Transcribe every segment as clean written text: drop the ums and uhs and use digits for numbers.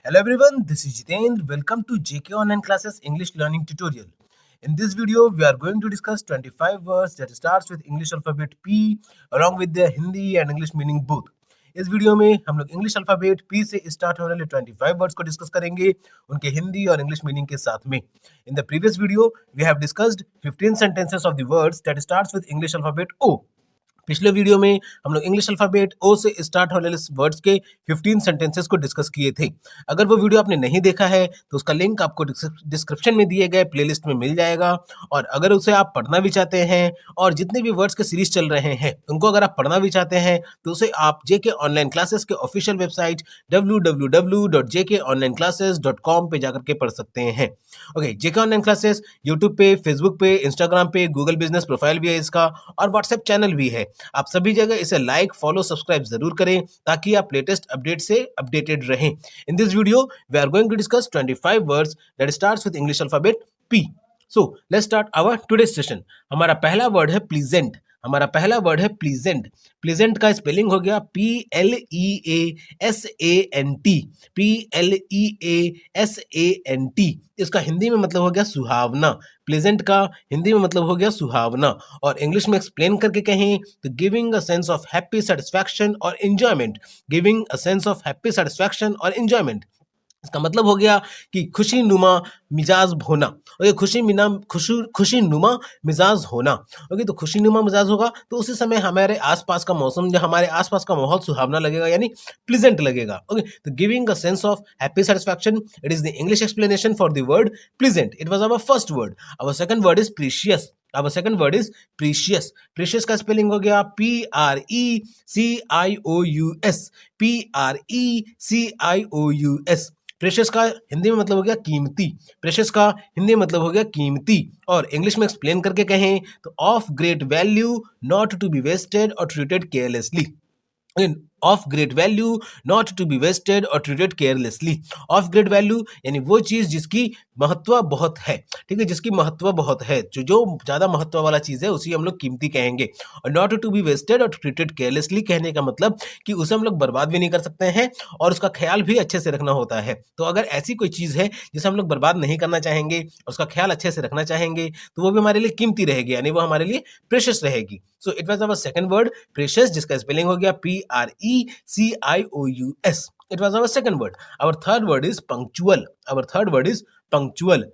Hello everyone, this is Jitendra. Welcome to JK Online Classes English Learning Tutorial. In this video, we are going to discuss 25 words that starts with English alphabet P along with their Hindi and English meaning both. इस video में हम लोग English alphabet P से start होने वाले 25 words को discuss करेंगे उनके हिंदी और इंग्लिश मीनिंग के साथ में. In the previous video we have discussed 15 sentences of the words that starts with English alphabet O. पिछले वीडियो में हम लोग इंग्लिश अल्फाबेट ओ से स्टार्ट होने वाले वर्ड्स के 15 सेंटेंसेस को डिस्कस किए थे. अगर वो वीडियो आपने नहीं देखा है तो उसका लिंक आपको डिस्क्रिप्शन में दिए गए प्लेलिस्ट में मिल जाएगा. और अगर उसे आप पढ़ना भी चाहते हैं और जितने भी वर्ड्स के सीरीज चल रहे हैं उनको अगर आप पढ़ना भी चाहते हैं तो उसे आप जेके ऑनलाइन क्लासेस के ऑफिशियल वेबसाइट www.jkonlineclasses.com पे जाकर के पढ़ सकते हैं. ओके, जेके ऑनलाइन क्लासेस यूट्यूब पे, फेसबुक पे, इंस्टाग्राम पे, गूगल बिजनेस प्रोफाइल भी है इसका और व्हाट्सएप चैनल भी है. आप सभी जगह इसे लाइक, फॉलो, सब्सक्राइब जरूर करें ताकि आप लेटेस्ट अपडेट से अपडेटेड रहें. In this video we are going to discuss 25 words that starts with English alphabet P. So let's start our today's session. हमारा पहला वर्ड है प्लीजेंट. हमारा पहला वर्ड है प्लीजेंट. प्लीजेंट का स्पेलिंग हो गया PLEASANT. PLEASANT. इसका हिंदी में मतलब हो गया सुहावना. प्लेजेंट का हिंदी में मतलब हो गया सुहावना और इंग्लिश में एक्सप्लेन करके कहें तो giving a sense of happy satisfaction or enjoyment. Giving a sense of happy satisfaction or enjoyment. इसका मतलब हो गया कि खुशी नुमा मिजाज होना. ओके, खुशी नुमा मिजाज होना. ओके, तो खुशी नुमा मिजाज होगा तो उसी समय हमारे आसपास का मौसम या हमारे आसपास का माहौल सुहावना लगेगा यानी प्लीजेंट लगेगा. ओके, तो giving a sense of happy satisfaction, it is the English explanation for the word pleasant. It was our first word. Our second word is precious. Our second word is precious. Precious का spelling हो गया PRECIOUS. PRECIOUS. Precious का हिंदी में मतलब हो गया कीमती. Precious का हिंदी में मतलब हो गया कीमती और इंग्लिश में एक्सप्लेन करके कहें तो of great value, not to be wasted or treated carelessly. Of great value, not to be wasted or treated carelessly. Of great value यानी वो चीज जिसकी महत्व बहुत है. ठीक है, जिसकी महत्व बहुत है, जो ज्यादा महत्व वाला चीज है उसी हम लोग कीमती कहेंगे. और not to be wasted or treated carelessly कहने का मतलब कि उसे हम लोग बर्बाद भी नहीं कर सकते हैं और उसका ख्याल भी अच्छे से रखना होता है. तो अगर ऐसी कोई चीज है जिसे हम लोग बर्बाद नहीं करना चाहेंगे और उसका ख्याल अच्छे से रखना चाहेंगे तो वो भी हमारे लिए कीमती रहेगी यानी वो हमारे लिए प्रेशियस रहेगी. So it was our second word precious जिसका स्पेलिंग हो गया PRECIOUS. It was our second word. Our third word is punctual. Our third word is punctual.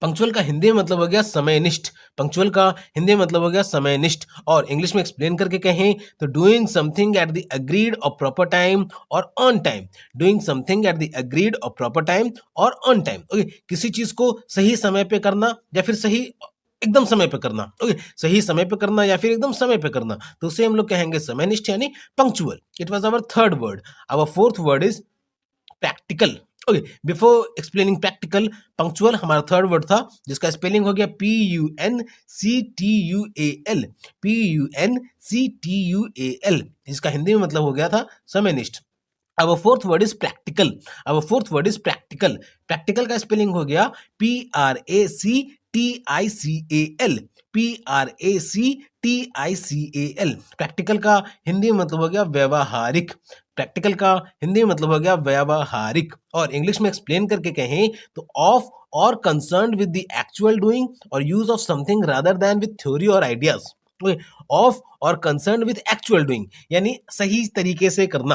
Punctual का हिंदी में मतलब हो गया समयनिष्ठ. पंक्चुअल का हिंदी में मतलब हो गया समयनिष्ठ और इंग्लिश में एक्सप्लेन करके कहें तो doing something at the agreed और प्रॉपर टाइम और on time. Doing something at the agreed और प्रॉपर टाइम और ऑन टाइम. ओके, किसी चीज को सही समय पे करना या फिर सही एकदम समय पे करना. ओके, सही समय पे करना या फिर एकदम समय पे करना तो उसे हम लोग कहेंगे समयनिष्ठ यानी punctual. It was our third word. Our fourth word is practical. Okay, before explaining practical, punctual हमारा थर्ड वर्ड था जिसका स्पेलिंग हो गया PUNCTUAL. PUNCTUAL जिसका हिंदी में मतलब हो गया था समयनिष्ठ. Our fourth word is practical. Our fourth word is practical. Practical का स्पेलिंग हो गया PRACTICAL. PRACTICAL. प्रैक्टिकल का हिंदी में मतलब हो गया व्यवहारिक. प्रैक्टिकल का हिंदी में मतलब हो गया व्यवहारिक और इंग्लिश में एक्सप्लेन करके कहें तो of or concerned with the actual doing or use of something rather than with theory और ideas. Of or concerned with actual doing यानी सही तरीके से करना.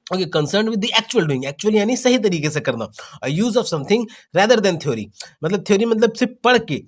Okay, concerned with the actual doing, actual यानी सही तरीके से करना. Use of something rather than theory, मतलब थ्योरी मतलब सिर्फ पढ़ के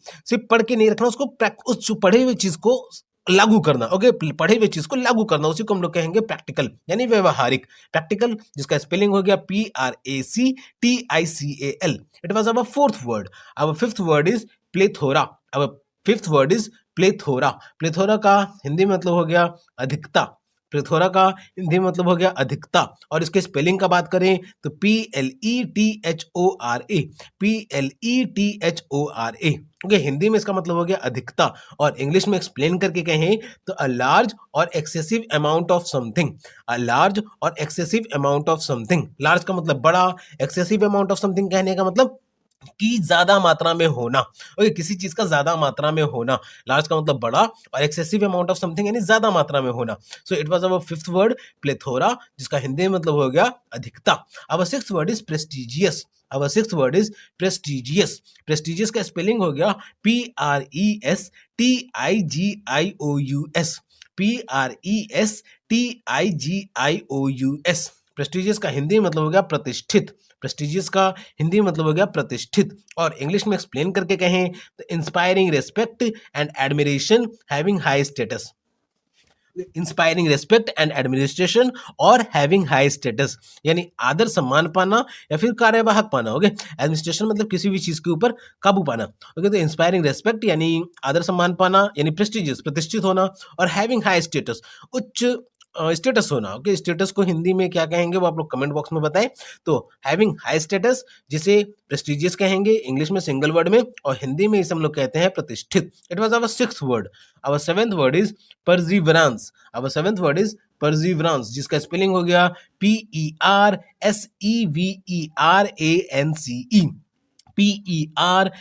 नहीं रखना, उसको उस पढ़े हुए चीज को लागू करना. ओके, पढ़े हुए चीज को लागू करना उसी को हम लोग कहेंगे प्रैक्टिकल यानी व्यवहारिक. प्रैक्टिकल जिसका स्पेलिंग हो गया PRACTICAL. It was our fourth word. Our fifth word is plethora. Our fifth word is plethora. Plethora का हिंदी मतलब हो गया अधिकता. प्लेथोरा का हिंदी मतलब हो गया अधिकता और इसके स्पेलिंग का बात करें तो PLETHORA. PLETHORA. ओके, हिंदी में इसका मतलब हो गया अधिकता और इंग्लिश में एक्सप्लेन करके कहें तो a large or excessive amount of something. A large or excessive amount of something. Large का मतलब बड़ा, एक्सेसिव अमाउंट ऑफ समथिंग कहने का मतलब की ज्यादा मात्रा में होना। ओके, किसी चीज का ज्यादा मात्रा में होना। लार्ज का मतलब बड़ा और एक्सेसिव अमाउंट ऑफ समथिंग यानी ज्यादा मात्रा में होना। So it was our fifth word plethora, जिसका हिंदी में मतलब हो गया अधिकता। Our sixth word is prestigious. Our sixth word is prestigious. Prestigious का स्पेलिंग हो गया PRESTIGIOUS। PRESTIGIOUS। प्रेस्टिजियस का हिंदी मतलब हो गया प्रतिष्ठित। प्रेस्टिजियस का हिंदी मतलब हो गया प्रतिष्ठित। और इंग्लिश में एक्सप्लेन करके कहें तो inspiring respect and admiration having high status. Inspiring respect and administration और हैविंग हाई स्टेटस, यानी आदर सम्मान पाना या फिर कार्यवाहक पाना। ओके, एडमिनिस्ट्रेशन मतलब किसी भी चीज के ऊपर काबू पाना। ओके, तो इंस्पायरिंग रेस्पेक्ट यानी आदर सम्मान पाना, यानी प्रेस्टिजियस प्रतिष्ठित होना, और हैविंग हाई स्टेटस उच्च स्टेटस होना। ओके, स्टेटस को हिंदी में क्या कहेंगे वो आप लोग कमेंट बॉक्स में बताएं। तो हैविंग हाई स्टेटस, जिसे प्रेस्टिजियस कहेंगे इंग्लिश में सिंगल वर्ड में, और हिंदी में इसे हम लोग कहते हैं प्रतिष्ठित। It was our sixth word. Our seventh word is perseverance. Our seventh word is perseverance, जिसका स्पेलिंग हो गया PERSEVERANCE। PERSEVERANCE।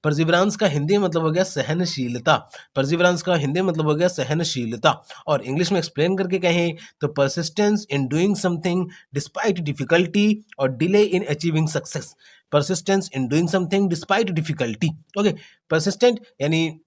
परसिवरेंस का हिंदी मतलब हो गया सहनशीलता। परसिवरेंस का हिंदी मतलब हो गया सहनशीलता। और इंग्लिश में एक्सप्लेन करके कहें तो persistence in doing something despite difficulty or delay in achieving success. Persistence in doing something despite difficulty. Okay, persistent यानी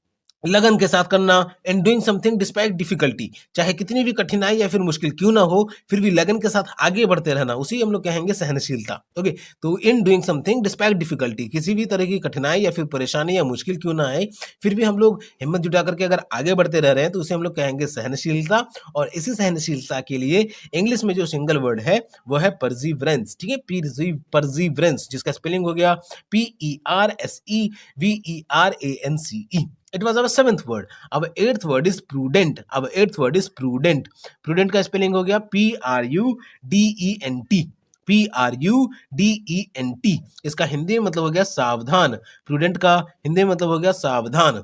लगन के साथ करना, and doing something despite difficulty, चाहे कितनी भी कठिनाई या फिर मुश्किल क्यों ना हो फिर भी लगन के साथ आगे बढ़ते रहना, उसी हम लोग कहेंगे सहनशीलता। ओके, तो इन डूइंग समथिंग डिस्पाइट डिफिकल्टी, किसी भी तरह की कठिनाई या फिर परेशानी या मुश्किल क्यों ना आए फिर भी हम लोग हिम्मत जुटा करके अगर आगे बढ़ते रह रहे हैं तो उसे हम लोग कहेंगे सहनशीलता। और इसी सहनशीलता के लिए इंग्लिश में जो सिंगल वर्ड है वो है परसिवरेंस। ठीक है, परसिवरेंस, जिसका स्पेलिंग हो गया PERSEVERANCE। It was our seventh word. Our eighth word is prudent. Our eighth word is prudent. Prudent का स्पेलिंग हो गया PRUDENT। PRUDENT। इसका हिंदी में मतलब हो गया सावधान। प्रूडेंट का हिंदी में मतलब हो गया सावधान।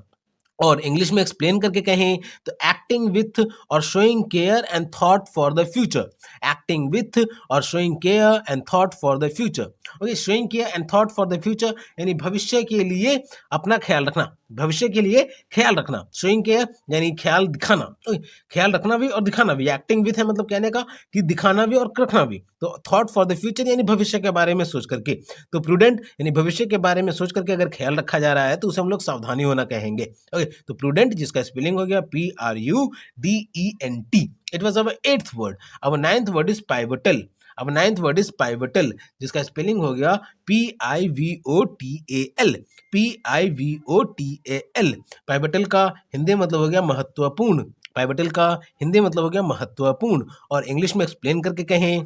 और इंग्लिश में एक्सप्लेन करके कहें तो acting with or showing care and thought for the future. Acting with or showing care and thought for the future. Okay, showing care and thought for the future यानी भविष्य के लिए अपना ख्याल रखना। भविष्य के लिए ख्याल रखना। शोइंग केयर यानी ख्याल दिखाना। ओके, ख्याल रखना भी और दिखाना भी। एक्टिंग विथ है मतलब कहने का कि दिखाना भी और रखना भी। तो थॉट फॉर द फ्यूचर यानी भविष्य के बारे में सोच करके। तो प्रूडेंट यानी भविष्य के बारे में सोच करके अगर ख्याल रखा जा रहा है तो उसे हम लोग सावधानी होना कहेंगे। ओके, तो प्रूडेंट, जिसका स्पेलिंग हो गया PRUDENT। It was our eighth word. Our ninth word is pivotal. अब नाइन्थ वर्ड इज पाइवटल, जिसका स्पेलिंग हो गया PIVOTAL। PIVOTAL। पाइवटल का हिंदी मतलब हो गया महत्वपूर्ण। पाइवटल का हिंदी मतलब हो गया महत्वपूर्ण। और इंग्लिश में एक्सप्लेन करके कहें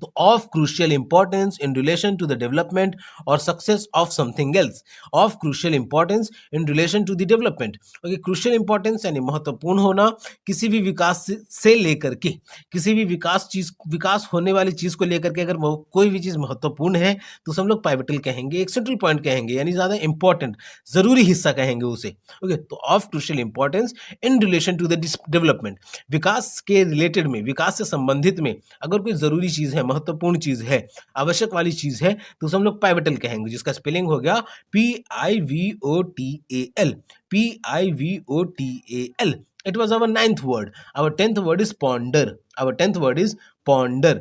तो of crucial importance in relation to the development or success of something else. Of crucial importance in relation to the development. Okay, crucial importance यानी महत्वपूर्ण होना किसी भी विकास से लेकर के, किसी भी विकास होने वाली चीज को लेकर के अगर वो कोई भी चीज महत्वपूर्ण है तो उसे हम लोग पाइवटल कहेंगे, एक सेंट्रल पॉइंट कहेंगे, यानी ज्यादा इंपॉर्टेंट जरूरी हिस्सा कहेंगे उसे। ओके, तो of crucial importance in relation to the development, विकास के रिलेटेड में, विकास से संबंधित में अगर कोई जरूरी चीज है, महत्वपूर्ण चीज है, आवश्यक वाली चीज है तो उसे हम लोग पाइवटल कहेंगे, जिसका स्पेलिंग हो गया PIVOTAL। PIVOTAL। It was our ninth word. Our 10th word is ponder. Our 10th word is ponder,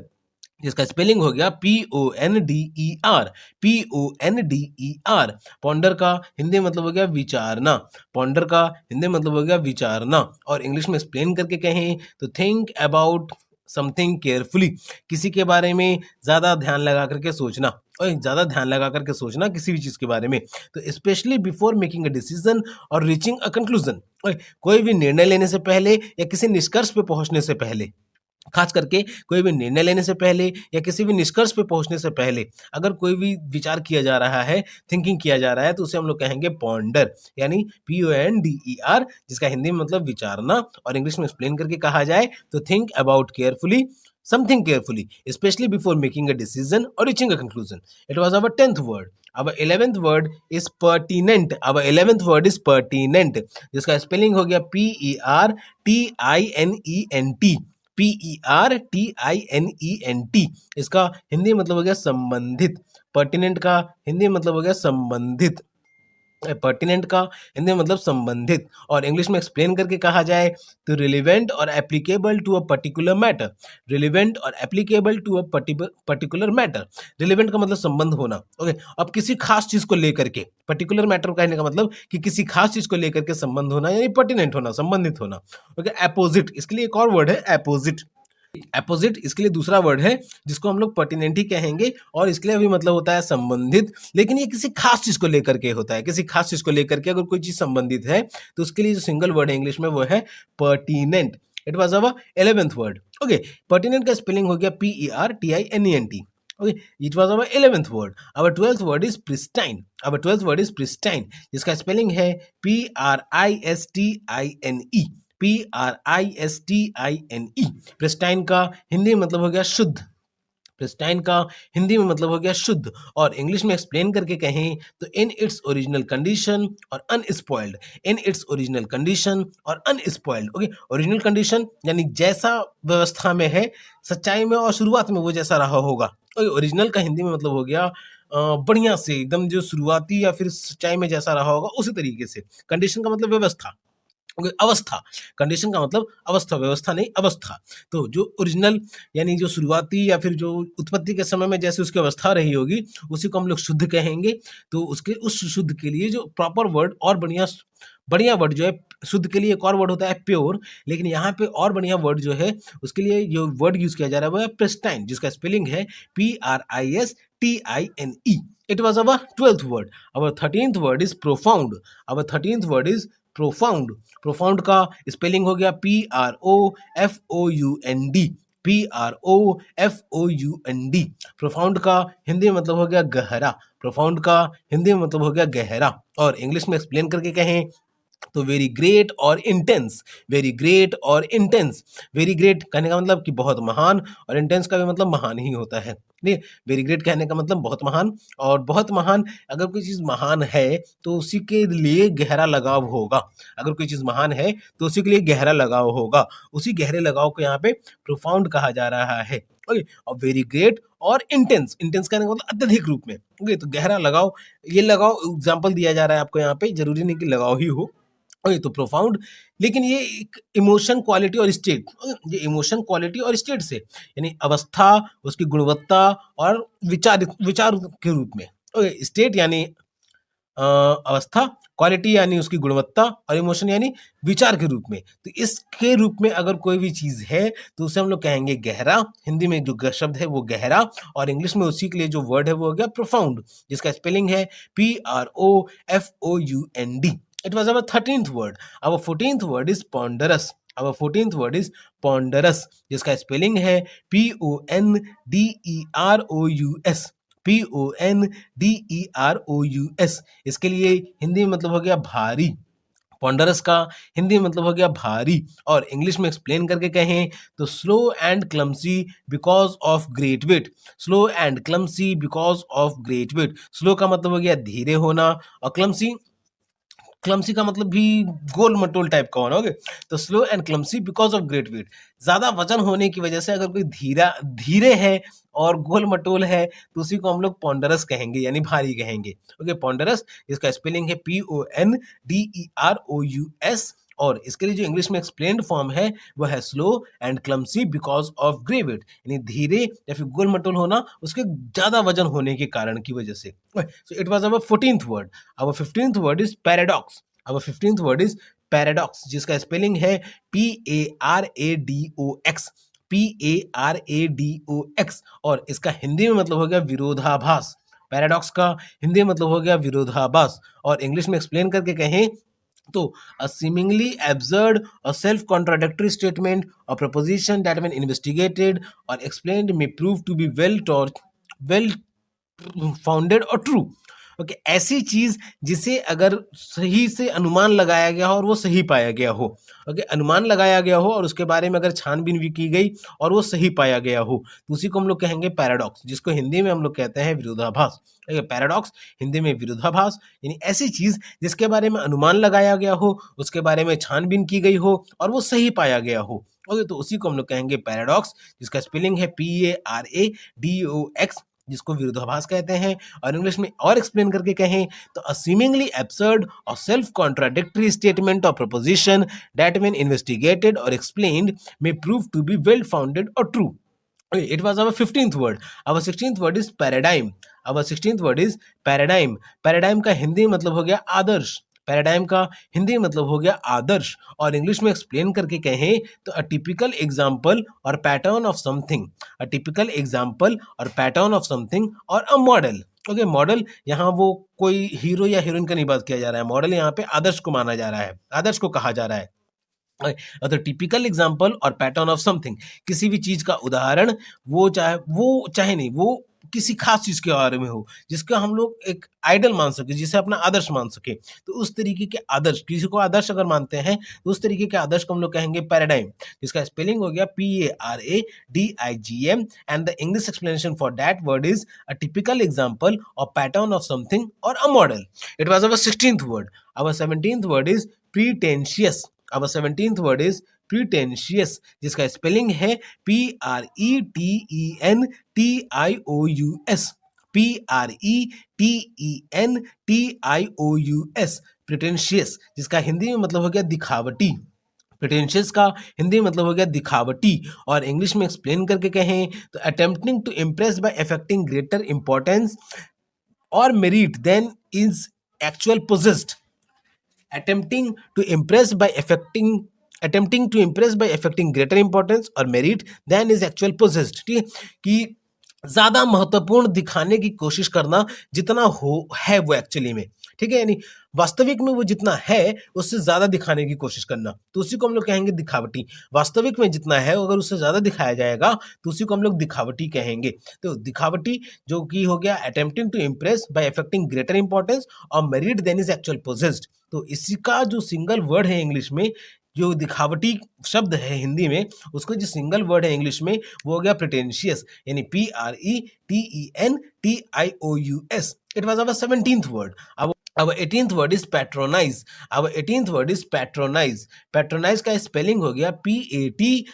जिसका स्पेलिंग हो गया PONDER। PONDER। पॉन्डर का हिंदी मतलब हो गया विचारना। पॉन्डर का हिंदी मतलब हो गया विचारना। और इंग्लिश में एक्सप्लेन करके कहें तो थिंक अबाउट समथिंग केयरफुली, किसी के बारे में ज्यादा ध्यान लगा करके सोचना, और ज्यादा ध्यान लगा करके सोचना किसी भी चीज के बारे में। तो specially before making a decision or reaching a conclusion, कोई भी निर्णय लेने से पहले या किसी निष्कर्ष पे पहुंचने से पहले, खास करके कोई भी निर्णय लेने से पहले या किसी भी निष्कर्ष पे पहुंचने से पहले अगर कोई भी विचार किया जा रहा है, थिंकिंग किया जा रहा है, तो उसे हम लोग कहेंगे पॉन्डर, यानी PONDER, जिसका हिंदी में मतलब विचारना। और इंग्लिश में एक्सप्लेन करके कहा जाए तो think about carefully something carefully, specially before making a decision or reaching a conclusion. It was our 10th word. Our 11th word is pertinent. Our 11th word is pertinent, जिसका spelling हो गया PERTINENT। PERTINENT। इसका हिंदी मतलब हो गया संबंधित। Pertinent का हिंदी मतलब हो गया संबंधित। पर्टिनेंट का हिंदी में मतलब संबंधित। और इंग्लिश में एक्सप्लेन करके कहा जाए तो relevant or applicable to a particular matter. Relevant or applicable to a particular matter. Relevant का मतलब संबंध होना। ओके, अब किसी खास चीज को लेकर के, पर्टिकुलर मैटर कहने का मतलब कि किसी खास चीज को लेकर के संबंध होना, यानी पर्टिनेंट होना, संबंधित होना। ओके, एपोजिट, इसके लिए एक और वर्ड है एपोजिट। एपोजिट इसके लिए दूसरा वर्ड है जिसको हम लोग पर्टिनेंट ही कहेंगे, और इसके लिए भी मतलब होता है संबंधित, लेकिन ये किसी खास चीज को लेकर के होता है। किसी खास चीज को लेकर के अगर कोई चीज संबंधित है तो उसके लिए जो सिंगल वर्ड है इंग्लिश में वो है pertinent. It was our 11th word. Okay, pertinent का स्पेलिंग हो गया PERTINENT। Okay, it was our 11th word. Our 12th word is pristine. Our 12th word is pristine, जिसका स्पेलिंग है PRISTINE। PRISTINE। प्रिस्टाइन का हिंदी में मतलब हो गया शुद्ध। प्रिस्टाइन का हिंदी में मतलब हो गया शुद्ध। और इंग्लिश में एक्सप्लेन करके कहें तो इन इट्स ओरिजिनल कंडीशन और unspoiled. In its original condition और अनस्पॉइल्ड। ओके, ओरिजिनल कंडीशन यानी जैसा व्यवस्था में है, सच्चाई में और शुरुआत में वो जैसा रहा होगा। ओके, ओरिजिनल का हिंदी में मतलब हो गया बढ़िया से, एकदम जो शुरुआती या फिर सच्चाई में जैसा रहा होगा उसी तरीके से। कंडीशन का मतलब व्यवस्था। ओके, अवस्था। कंडीशन का मतलब अवस्था, व्यवस्था नहीं अवस्था। तो जो ओरिजिनल यानी जो शुरुआती या फिर जो उत्पत्ति के समय में जैसे उसकी अवस्था रही होगी उसी को हम लोग शुद्ध कहेंगे। तो उसके उस शुद्ध के लिए जो प्रॉपर वर्ड और बढ़िया बढ़िया वर्ड जो है, शुद्ध के लिए एक और वर्ड होता है प्योर, लेकिन यहाँ पे और बढ़िया वर्ड जो है उसके लिए जो वर्ड यूज किया जा रहा है वो है प्रिस्टाइन, जिसका स्पेलिंग है PRISTINE। It was our 12th word. Our 13th word is profound. Our 13th word is profound. Profound का स्पेलिंग हो गया PROFOUND। PROFOUND। प्रोफाउंड का हिंदी में मतलब हो गया गहरा। प्रोफाउंड का हिंदी में मतलब हो गया गहरा। और इंग्लिश में एक्सप्लेन करके कहें तो वेरी ग्रेट और इंटेंस। वेरी ग्रेट और इंटेंस। वेरी ग्रेट कहने का मतलब कि बहुत महान, और इंटेंस का भी मतलब महान ही होता है। नहीं, वेरी ग्रेट कहने का मतलब बहुत महान, और बहुत महान, अगर कोई चीज़ महान है तो उसी के लिए गहरा लगाव होगा। अगर कोई चीज़ महान है तो उसी के लिए गहरा लगाव होगा। उसी गहरे लगाव को यहाँ पे प्रोफाउंड कहा जा रहा है। ओके, और वेरी ग्रेट और इंटेंस। इंटेंस कहने का मतलब अत्यधिक रूप में। ओके, तो गहरा लगाव, ये लगाव एग्जाम्पल दिया जा रहा है आपको यहाँ पे, जरूरी नहीं कि लगाव ही हो। ओके, तो प्रोफाउंड, लेकिन ये एक इमोशन, क्वालिटी और स्टेट, ये इमोशन, क्वालिटी और स्टेट से, यानी अवस्था, उसकी गुणवत्ता और विचार विचार के रूप में। ओके, स्टेट यानी अवस्था, क्वालिटी यानी उसकी गुणवत्ता, और इमोशन यानी विचार के रूप में। तो इसके रूप में अगर कोई भी चीज़ है तो उसे हम लोग कहेंगे गहरा। हिंदी में जो शब्द है वो गहरा, और इंग्लिश में उसी के लिए जो वर्ड है वो हो गया प्रोफाउंड, जिसका स्पेलिंग है PROFOUND। It was our 13th word. Our 14th word is ponderous. Our 14th word is ponderous, जिसका स्पेलिंग है PONDEROUS। PONDEROUS। इसके लिए हिंदी में मतलब हो गया भारी। पॉन्डरस का हिंदी में मतलब हो गया भारी। और इंग्लिश में एक्सप्लेन करके कहें तो slow and clumsy because of great weight. Slow and clumsy because of great weight. Slow का मतलब हो गया धीरे होना, और क्लमसी, क्लमसी का मतलब भी गोल मटोल टाइप का होना। ओके, तो slow and clumsy because of great weight. ज्यादा वजन होने की वजह से अगर कोई धीरे है और गोल मटोल है तो उसी को हम लोग पॉन्डरस कहेंगे, यानी भारी कहेंगे। ओके, पॉन्डरस, इसका स्पेलिंग है PONDEROUS। और इसके लिए जो इंग्लिश में एक्सप्लेन्ड फॉर्म है वो है slow and clumsy because of great weight, यानी धीरे या फिर गोल मटोल होना उसके ज्यादा वजन होने के कारण की वजह से। सो it was our 14th word. Our 15th word is paradox. Our 15th word is paradox, जिसका स्पेलिंग है PARADOX। PARADOX। और इसका हिंदी में मतलब हो गया विरोधाभास। पैराडॉक्स का हिंदी में मतलब हो गया विरोधाभास। और इंग्लिश में एक्सप्लेन करके कहें तो a seemingly absurd or self-contradictory statement or proposition that when investigated or explained may prove to be well founded or true। Okay, ऐसी चीज जिसे अगर सही से अनुमान लगाया गया हो और वो सही पाया गया हो। ओके, अनुमान लगाया गया हो और उसके बारे में अगर छानबीन भी की गई और वो सही पाया गया हो तो उसी को हम लोग कहेंगे पैराडॉक्स, जिसको हिंदी में हम लोग कहते हैं विरोधाभास। पैराडॉक्स हिंदी में विरोधाभास, यानी ऐसी चीज जिसके बारे में अनुमान लगाया गया हो, उसके बारे में छानबीन की गई हो और वो सही पाया गया हो। ओके, तो उसी को हम लोग कहेंगे पैराडॉक्स, जिसका स्पेलिंग है PARADOX, जिसको विरोधाभास कहते हैं। और इंग्लिश में और एक्सप्लेन करके कहें तो अ सीमिंगली एब्सर्ड और सेल्फ कॉन्ट्राडिक्टरी स्टेटमेंट और प्रपोजिशन दैट व्हेन इन्वेस्टिगेटेड और explained may prove to be well founded or true. Okay, it was our 15th word. Our 16th word is paradigm. Our 16th word is paradigm. Paradigm का हिंदी मतलब हो गया आदर्श। Paradigm का हिंदी मतलब हो गया आदर्श। और इंग्लिश में एक्सप्लेन करके कहें तो अ typical example or pattern of something, a typical example or pattern of something or a model. Okay, model यहाँ वो कोई हीरो या हीरोइन का नहीं बात किया जा रहा है, मॉडल यहाँ पे आदर्श को माना जा रहा है, आदर्श को कहा जा रहा है। तो typical example or pattern of something, किसी भी चीज का उदाहरण, वो चाहे नहीं वो किसी खास चीज के बारे में हो जिसका हम लोग एक आइडल मान सके, जिसे अपना आदर्श मान सके, तो उस तरीके के आदर्श, किसी को आदर्श अगर मानते हैं तो उस तरीके के आदर्श को हम लोग कहेंगे पैराडाइम, जिसका स्पेलिंग हो गया PARADIGM। And the English explanation for that word is a typical example or pattern of something or a model. It was our 16th word. Our 17th word is pretentious. अब 17th word is प्रीटेंशियस, जिसका spelling है PRETENTIOUS। PRETENTIOUS, प्रीटेंशियस, जिसका हिंदी में मतलब हो गया दिखावटी। Pretentious का हिंदी मतलब हो गया दिखावटी। और इंग्लिश में एक्सप्लेन करके कहें तो attempting to impress by affecting greater importance or merit than is actual possessed. attempting to impress by affecting greater importance or merit than is actual possessed। ठीक है, कि ज्यादा महत्वपूर्ण दिखाने की कोशिश करना जितना हो है वो एक्चुअली में, ठीक है, यानी वास्तविक में वो जितना है उससे ज्यादा दिखाने की कोशिश करना, तो उसी को हम लोग कहेंगे दिखावटी। वास्तविक में जितना है अगर उससे ज्यादा दिखाया जाएगा तो उसी को हम लोग दिखावटी कहेंगे। तो दिखावटी जो कि हो गया attempting to impress by affecting greater importance or merit than is actual possessed. तो इसी का जो सिंगल वर्ड है इंग्लिश में, जो दिखावटी शब्द है हिंदी में, उसको जो सिंगल वर्ड है इंग्लिश में वो हो गया प्रिटेंशियस, यानी PRETENTIOUS। It was our 17th word. Our 18th word is patronize. Our 18th word is patronize. Patronize का स्पेलिंग हो गया PATRONIZE।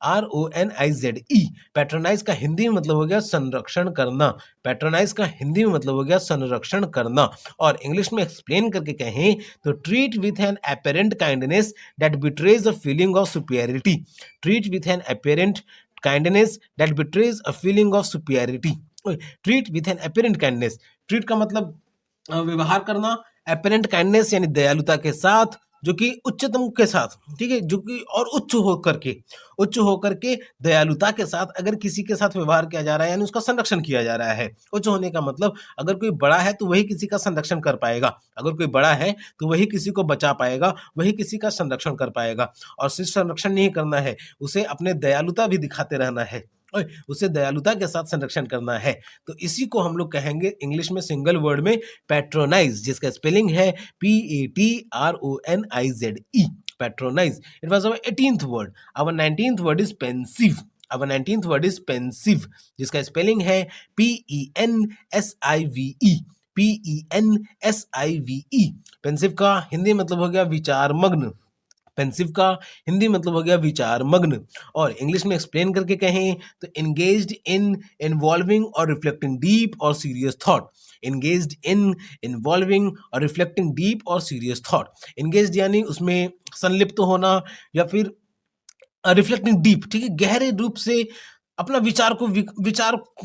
PATRONIZE। पैट्रोनाइज का हिंदी में मतलब हो गया संरक्षण करना। पैट्रोनाइज का हिंदी में मतलब हो गया संरक्षण करना। और इंग्लिश में एक्सप्लेन करके कहें तो treat with an apparent kindness that betrays a feeling of superiority. Treat with an apparent kindness that betrays a feeling of superiority. Treat with an apparent kindness, treat का मतलब व्यवहार करना, अपेरेंट काइंडनेस यानी दयालुता के साथ, जो कि उच्चतम के साथ, ठीक है, जो कि और उच्च होकर के दयालुता के साथ अगर किसी के साथ व्यवहार किया जा रहा है यानी उसका संरक्षण किया जा रहा है। उच्च होने का मतलब अगर कोई बड़ा है तो वही किसी का संरक्षण कर पाएगा, अगर कोई बड़ा है तो वही किसी को बचा पाएगा, वही किसी का संरक्षण कर पाएगा। और सिर्फ संरक्षण नहीं करना है, उसे अपने दयालुता भी दिखाते रहना है, उसे दयालुता के साथ संरक्षण करना है। तो इसी को हम लोग कहेंगे इंग्लिश में सिंगल वर्ड में पैट्रोनाइज, जिसका स्पेलिंग है PATRONIZE। Patronize. It was our 18th word. Our 19th word is pensive. Our 19th word is pensive, जिसका स्पेलिंग है PENSIVE। PENSIVE। पेंसिव का हिंदी मतलब हो गया विचार मग्न। पेंसिव का हिंदी मतलब हो गया विचार मग्न। और इंग्लिश में एक्सप्लेन करके कहें तो एंगेज्ड इन इन्वॉल्विंग और रिफ्लेक्टिंग डीप और serious thought. Engaged in involving और रिफ्लेक्टिंग डीप और सीरियस थॉट। एंगेज्ड यानी उसमें संलिप्त होना, या फिर रिफ्लेक्टिंग डीप, ठीक है, गहरे रूप से अपना विचार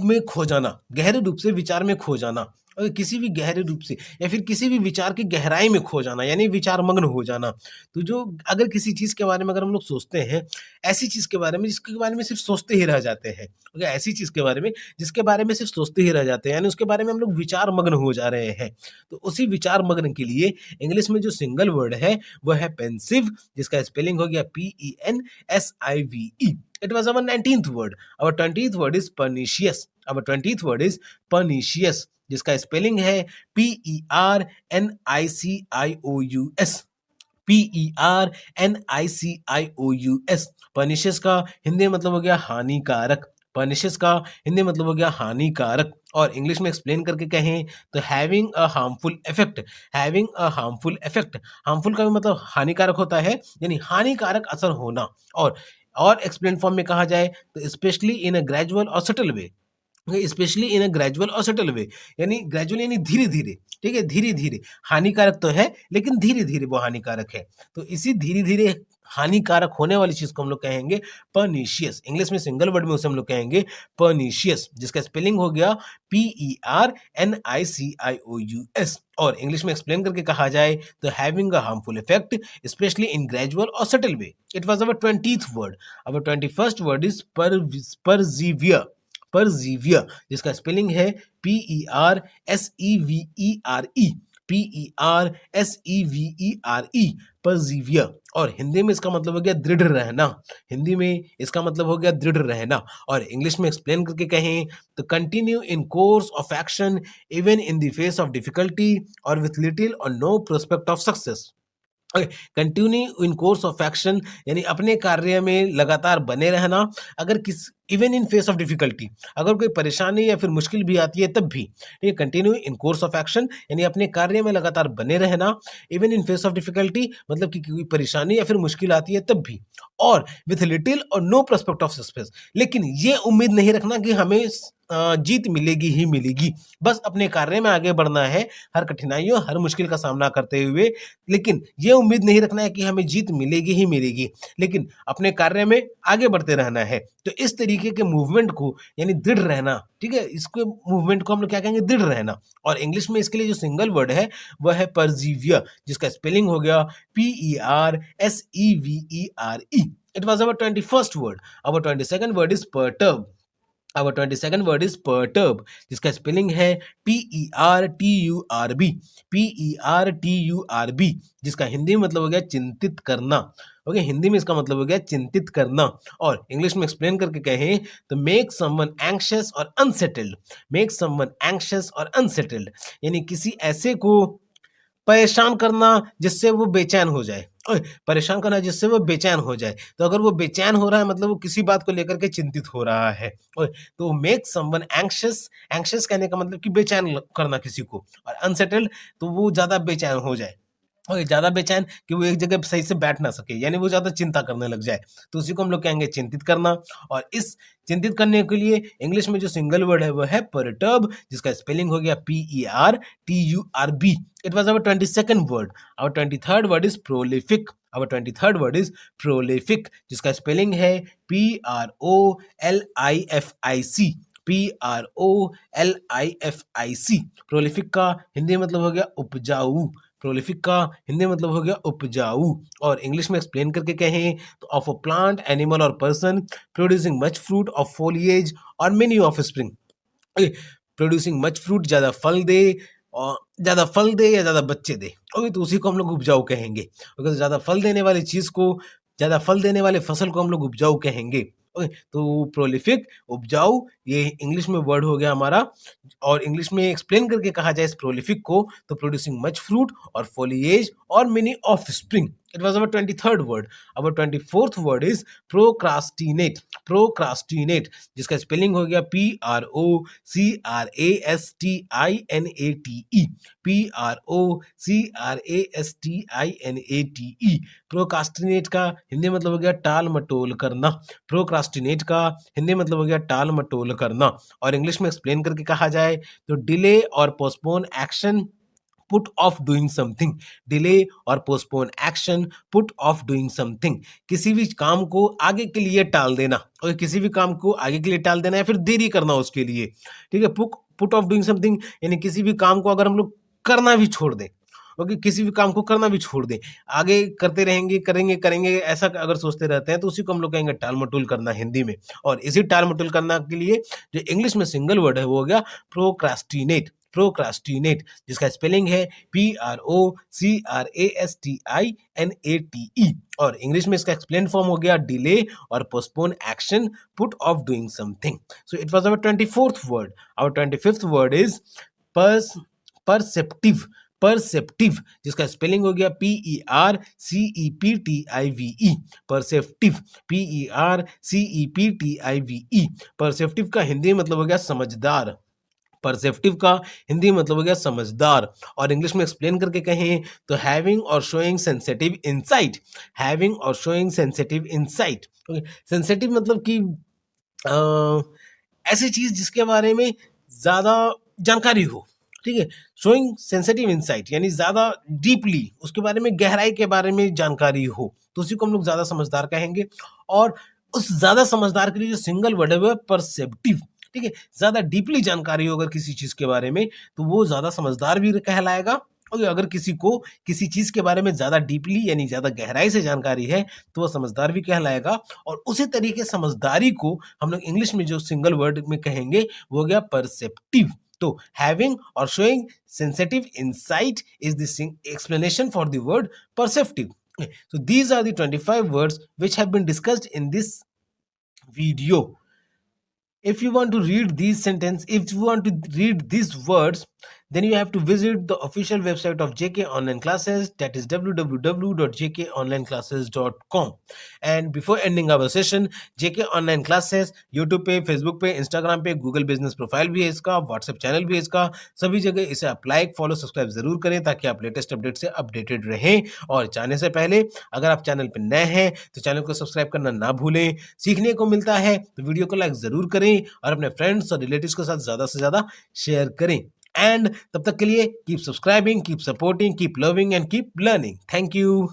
में खो जाना, गहरे रूप से विचार में खो जाना, और किसी भी गहरे रूप से या फिर किसी भी विचार की गहराई में खो जाना, यानी विचार मग्न हो जाना। तो जो अगर किसी चीज के बारे में अगर हम लोग सोचते हैं, ऐसी चीज के बारे में जिसके बारे में सिर्फ सोचते ही रह जाते हैं, ओके, ऐसी चीज के बारे में जिसके बारे में सिर्फ सोचते ही रह जाते हैं, यानी उसके बारे में हम लोग विचार मग्न हो जा रहे हैं, तो उसी विचार मग्न के लिए इंग्लिश में जो सिंगल वर्ड है वो है पेंसिव, जिसका स्पेलिंग हो गया PENSIVE। It was our 19th word. Our 20th word is pernicious. Our 20th word is pernicious, जिसका स्पेलिंग है PERNICIOUS। PERNICIOUS। पर्निशियस का हिंदी मतलब हो गया हानिकारक। परनिशियस का हिंदी मतलब हो गया हानिकारक, और इंग्लिश में एक्सप्लेन करके कहें तो having a harmful effect, having a harmful effect. Harmful का भी मतलब हानिकारक होता है, यानी हानिकारक असर होना। और एक्सप्लेन फॉर्म में कहा जाए तो specially in a gradual or subtle way, specially in a gradual or subtle वे, यानी ग्रेजुअल यानी धीरे धीरे, ठीक है, धीरे धीरे। हानिकारक तो है लेकिन धीरे धीरे वो हानिकारक है, तो इसी धीरे धीरे हानिकारक होने वाली चीज को हम लोग कहेंगे पर्निशियस। इंग्लिश में सिंगल वर्ड में उसे हम लोग कहेंगे पर्निशियस, जिसका स्पेलिंग हो गया PERNICIOUS। और इंग्लिश में एक्सप्लेन करके कहा जाए तो having a harmful effect specially in gradual or subtle way. It was our 20th word. Our 21st word is परजीवियर, परजीवियर, जिसका स्पेलिंग है PERSEVERE, PERSEVERE, परजीवियर। और हिंदी में इसका मतलब हो गया दृढ़ रहना, हिंदी में इसका मतलब हो गया दृढ़ रहना। और इंग्लिश में एक्सप्लेन करके कहें तो continue in course of action even in the face of difficulty or with little or no prospect of success. Continue in course of action यानी अपने कार्य में लगातार बने रहना, अगर किस even in face of difficulty, अगर कोई परेशानी या फिर मुश्किल भी आती है तब भी। ये continue in course of action यानी अपने कार्य में लगातार बने रहना, even in face of difficulty मतलब कि कोई परेशानी या फिर मुश्किल आती है तब भी, और with little or no prospect of success, लेकिन ये उम्मीद नहीं रखना कि हमें जीत मिलेगी ही मिलेगी। बस अपने कार्य में आगे बढ़ना है, हर कठिनाइयों हर मुश्किल का सामना करते हुए, लेकिन ये उम्मीद नहीं रखना है कि हमें जीत मिलेगी ही मिलेगी, लेकिन अपने कार्य में आगे बढ़ते रहना है। तो इस तरीके के मूवमेंट को यानी दृढ़ रहना, ठीक है, इसको मूवमेंट को हम लोग क्या कहेंगे, दृढ़ रहना। और इंग्लिश में इसके लिए जो सिंगल वर्ड है वह है परजीवियर, जिसका स्पेलिंग हो गया PERSEVERE। It was our 21st word. Our 22nd word is perturb। Our 22nd word is perturb, जिसका स्पेलिंग है PERTURB, PERTURB, जिसका हिंदी में मतलब हो गया चिंतित करना। ओके, हिंदी में इसका मतलब हो गया चिंतित करना। और इंग्लिश में एक्सप्लेन करके कहें तो मेक समवन एंग्शियस और अनसेटल्ड, मेक समवन एंग्शियस और अनसेटल्ड, यानी किसी ऐसे को परेशान करना जिससे वो बेचैन हो जाए। परेशान करना जिससे वो बेचैन हो जाए, तो अगर वो बेचैन हो रहा है मतलब वो किसी बात को लेकर के चिंतित हो रहा है। तो मेक समवन एंग्शियस, एंग्शियस कहने का मतलब कि बेचैन करना किसी को, और अनसेटल्ड तो वो ज्यादा बेचैन हो जाए, और ज्यादा बेचैन कि वो एक जगह सही से बैठ ना सके, यानी वो ज्यादा चिंता करने लग जाए, तो उसी को हम लोग कहेंगे चिंतित करना। और इस चिंतित करने के लिए इंग्लिश में जो सिंगल वर्ड है वो है परटर्ब, जिसका स्पेलिंग हो गया PERTURB। It was our 22nd word. Our 23rd word is prolific. Our 23rd word is prolific, जिसका स्पेलिंग है PROLIFIC, PROLIFIC। प्रोलिफिक का हिंदी मतलब हो गया उपजाऊ, प्रोलिफिक का हिंदी मतलब हो गया उपजाऊ। और इंग्लिश में एक्सप्लेन करके कहें तो of a plant animal or person producing much fruit of foliage or many offspring. Producing much fruit, ज्यादा फल दे, और ज्यादा फल दे या ज्यादा बच्चे दे, ओके, तो उसी को हम लोग उपजाऊ कहेंगे। ओके, ज्यादा फल देने वाली चीज को, ज्यादा फल देने वाले फसल को हम लोग उपजाऊ कहेंगे। ओके, तो प्रोलिफिक, उपजाऊ, ये इंग्लिश में वर्ड हो गया हमारा। और इंग्लिश में एक्सप्लेन करके कहा जाए इस प्रोलिफिक को तो प्रोड्यूसिंग मच फ्रूट और foliage or many of spring. It was our 23rd word. Our 24th word is procrastinate, procrastinate, जिसका स्पेलिंग हो गया PROCRASTINATE, PROCRASTINATE। प्रोक्रास्टिनेट का हिंदी मतलब हो गया टाल मटोल करना, प्रोक्रास्टिनेट का हिंदी मतलब हो गया टाल मटोल करना। और इंग्लिश में एक्सप्लेन करके कहा जाए तो delay or postpone action, put off doing something, delay or postpone action, put off doing something, किसी भी काम को आगे के लिए टाल देना, और किसी भी काम को आगे के लिए टाल देना या फिर देरी करना उसके लिए, ठीक है। पुट ऑफ डूइंग समथिंग यानी किसी भी काम को अगर हम लोग करना भी छोड़ दें, ओके, किसी भी काम को करना भी छोड़ दें, आगे करते रहेंगे, करेंगे करेंगे ऐसा अगर सोचते रहते हैं तो उसी को हम लोग कहेंगे टाल मटोल करना हिंदी में। और इसी टाल मटोल करना के लिए जो इंग्लिश में सिंगल वर्ड है वो हो गया प्रोक्रास्टिनेट, प्रोक्रास्टिनेट, जिसका स्पेलिंग है PROCRASTINATE। और इंग्लिश में इसका एक्सप्लेन फॉर्म हो गया delay or postpone action, put off doing something. So it was our 24th word. Our 25th word is perceptive, perceptive, जिसका स्पेलिंग हो गया PERCEPTIVE, परसेप्टिव, PERCEPTIVE। परसेप्टिव का हिंदी मतलब हो गया समझदार, परसेप्टिव का हिंदी मतलब हो गया समझदार। और इंग्लिश में एक्सप्लेन करके कहें तो हैविंग और शोइंग सेंसिटिव इनसाइट, हैविंग और शोइंग सेंसिटिव इनसाइट। सेंसिटिव मतलब कि ऐसी चीज जिसके बारे में ज्यादा जानकारी हो, ठीक है। शोइंग सेंसिटिव इनसाइट यानी ज्यादा डीपली उसके बारे में, गहराई के बारे में जानकारी हो, तो उसी को हम लोग ज्यादा समझदार कहेंगे। और उस ज्यादा समझदार के लिए जो सिंगल वर्ड है वो परसेप्टिव, ठीक है। ज्यादा डीपली जानकारी हो अगर किसी चीज के बारे में तो वो ज्यादा समझदार भी कहलाएगा। और अगर किसी को किसी चीज के बारे में ज्यादा डीपली यानी ज्यादा गहराई से जानकारी है तो वह समझदार भी कहलाएगा। और उसी तरीके समझदारी को हम लोग इंग्लिश में जो सिंगल वर्ड में कहेंगे वो हो गया परसेप्टिव। तो हैविंग और showing sensitive insight is the explanation for the word perceptive. So these are the 25 words which have been discussed in this video. If you want to read these sentences, if you want to read these words, then you have to visit the official website of JK Online Classes, that is www.jkonlineclasses.com. And before ending our session, JK Online Classes YouTube पे, Facebook पे, Instagram पे, Google Business Profile भी है इसका, WhatsApp channel भी है इसका, सभी जगह इसे आप लाइक, फॉलो, सब्सक्राइब जरूर करें ताकि आप लेटेस्ट अपडेट से अपडेटेड रहें। और जाने से पहले अगर आप चैनल पर नए हैं तो चैनल को सब्सक्राइब करना ना भूलें। सीखने को मिलता है तो वीडियो को लाइक जरूर करें और अपने फ्रेंड्स और रिलेटिव्स के साथ ज्यादा से ज्यादा शेयर करें। एंड तब तक के लिए keep subscribing, keep supporting, keep loving and keep learning. Thank you.